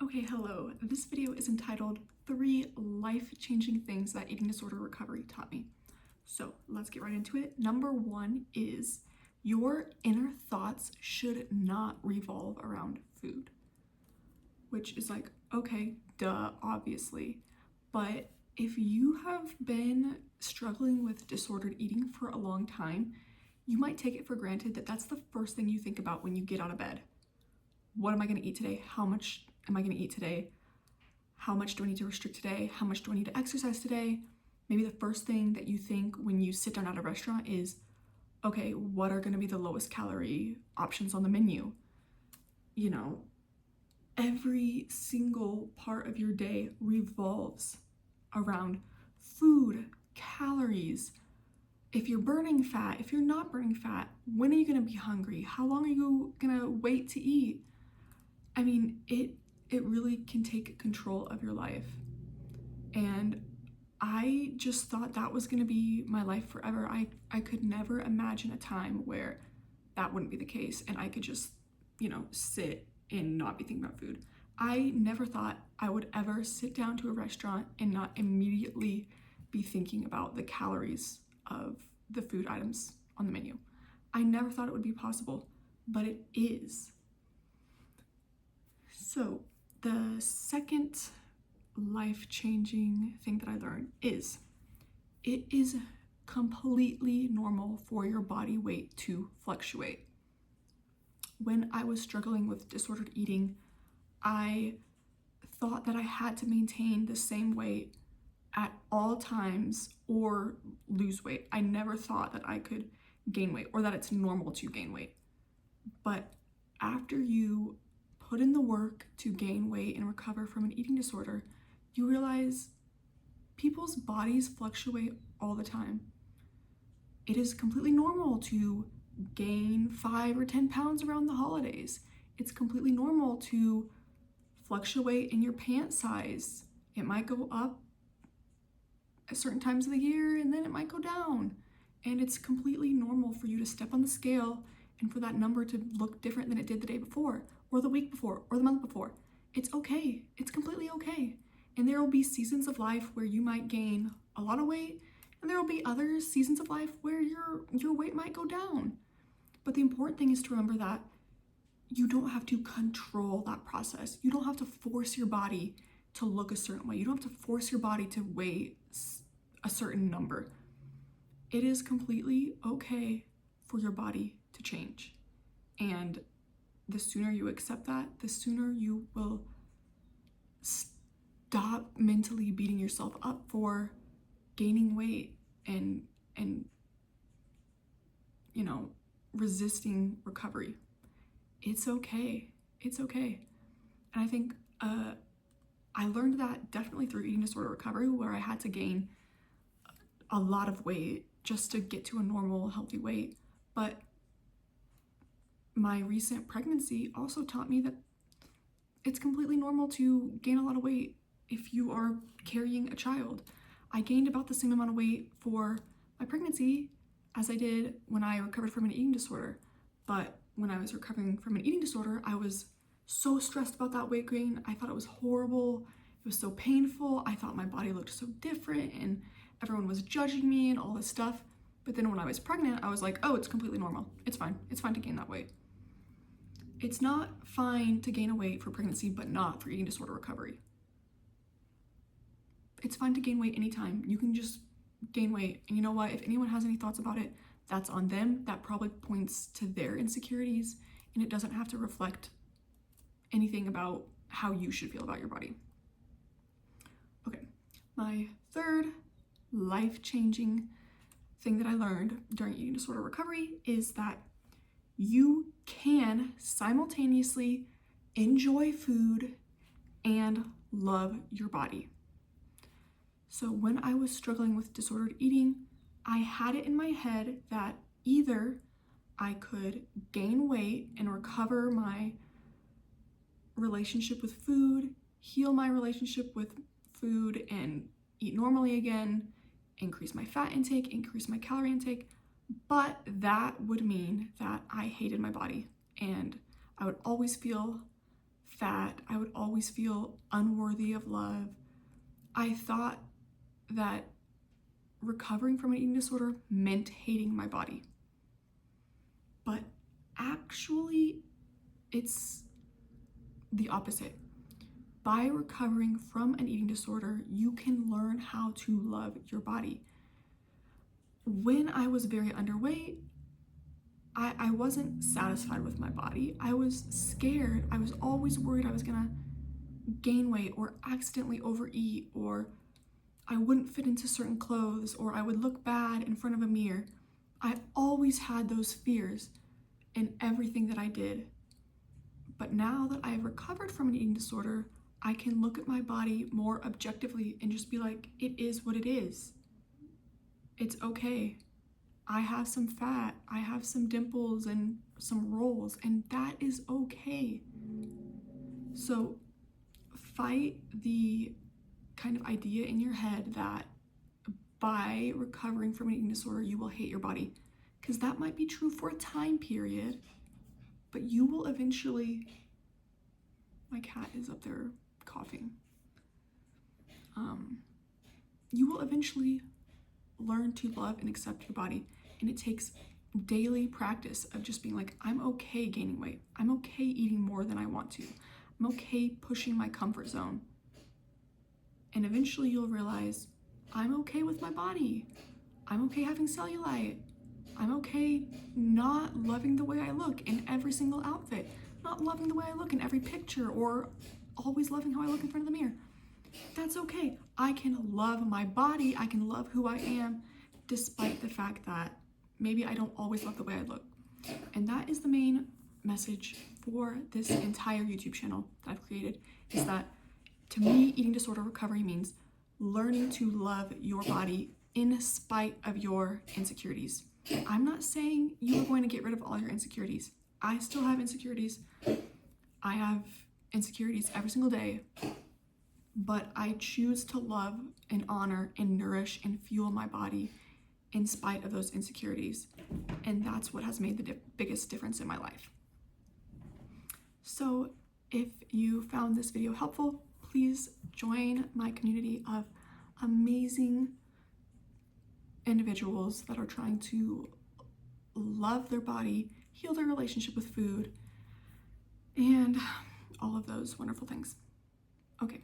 Okay, hello. This video is entitled 3 Life-Changing Things That Eating Disorder Recovery Taught Me. So let's get right into it. Number 1 is your inner thoughts should not revolve around food. Which is like, okay, duh, obviously. But if you have been struggling with disordered eating for a long time, you might take it for granted that that's the first thing you think about when you get out of bed. What am I going to eat today? How much am I going to eat today? How much do I need to restrict today? How much do I need to exercise today? Maybe the first thing that you think when you sit down at a restaurant is, okay, what are going to be the lowest calorie options on the menu? You know, every single part of your day revolves around food, calories. If you're burning fat, if you're not burning fat, when are you going to be hungry? How long are you going to wait to eat? I mean, it really can take control of your life. And I just thought that was going to be my life forever. I could never imagine a time where that wouldn't be the case and I could just, sit and not be thinking about food. I never thought I would ever sit down to a restaurant and not immediately be thinking about the calories of the food items on the menu. I never thought it would be possible, but it is. So the second life-changing thing that I learned is it is completely normal for your body weight to fluctuate. When I was struggling with disordered eating, I thought that I had to maintain the same weight at all times or lose weight. I never thought that I could gain weight or that it's normal to gain weight. But after you put in the work to gain weight and recover from an eating disorder, you realize people's bodies fluctuate all the time. It is completely normal to gain 5 or 10 pounds around the holidays. It's completely normal to fluctuate in your pant size. It might go up at certain times of the year and then it might go down. And it's completely normal for you to step on the scale and for that number to look different than it did the day before, or the week before, or the month before. It's okay. It's completely okay. And there will be seasons of life where you might gain a lot of weight, and there will be other seasons of life where your weight might go down. But the important thing is to remember that you don't have to control that process. You don't have to force your body to look a certain way. You don't have to force your body to weigh a certain number. It is completely okay for your body to change. And the sooner you accept that, the sooner you will stop mentally beating yourself up for gaining weight and resisting recovery. It's okay. It's okay. And I think I learned that definitely through eating disorder recovery, where I had to gain a lot of weight just to get to a normal, healthy weight. But my recent pregnancy also taught me that it's completely normal to gain a lot of weight if you are carrying a child. I gained about the same amount of weight for my pregnancy as I did when I recovered from an eating disorder. But when I was recovering from an eating disorder, I was so stressed about that weight gain. I thought it was horrible. It was so painful. I thought my body looked so different and everyone was judging me and all this stuff. But then when I was pregnant, I was like, oh, it's completely normal. It's fine. It's fine to gain that weight. It's not fine to gain a weight for pregnancy, but not for eating disorder recovery. It's fine to gain weight anytime. You can just gain weight. And you know what? If anyone has any thoughts about it, that's on them. That probably points to their insecurities, and it doesn't have to reflect anything about how you should feel about your body. Okay, my third life-changing thing that I learned during eating disorder recovery is that you can simultaneously enjoy food and love your body. So when I was struggling with disordered eating, I had it in my head that either I could gain weight and recover my relationship with food, heal my relationship with food and eat normally again, increase my fat intake, increase my calorie intake, but that would mean that I hated my body and I would always feel fat. I would always feel unworthy of love. I thought that recovering from an eating disorder meant hating my body. But actually, it's the opposite. By recovering from an eating disorder, you can learn how to love your body. When I was very underweight, I wasn't satisfied with my body. I was scared. I was always worried I was gonna gain weight or accidentally overeat, or I wouldn't fit into certain clothes, or I would look bad in front of a mirror. I always had those fears in everything that I did. But now that I've recovered from an eating disorder, I can look at my body more objectively and just be like, it is what it is. It's okay. I have some fat, I have some dimples and some rolls, and that is okay. So fight the kind of idea in your head that by recovering from an eating disorder, you will hate your body. Because that might be true for a time period, but you will eventually, my cat is up there coughing. You will eventually learn to love and accept your body. And it takes daily practice of just being like, I'm okay gaining weight. I'm okay eating more than I want to. I'm okay pushing my comfort zone. And eventually you'll realize, I'm okay with my body. I'm okay having cellulite. I'm okay not loving the way I look in every single outfit, not loving the way I look in every picture, or always loving how I look in front of the mirror. That's okay. I can love my body. I can love who I am, despite the fact that maybe I don't always love the way I look. And that is the main message for this entire YouTube channel that I've created, is that to me, eating disorder recovery means learning to love your body in spite of your insecurities. I'm not saying you are going to get rid of all your insecurities. I still have insecurities. I have insecurities every single day, but I choose to love and honor and nourish and fuel my body in spite of those insecurities. And that's what has made the biggest difference in my life. So if you found this video helpful, please join my community of amazing individuals that are trying to love their body, heal their relationship with food, and all of those wonderful things. Okay.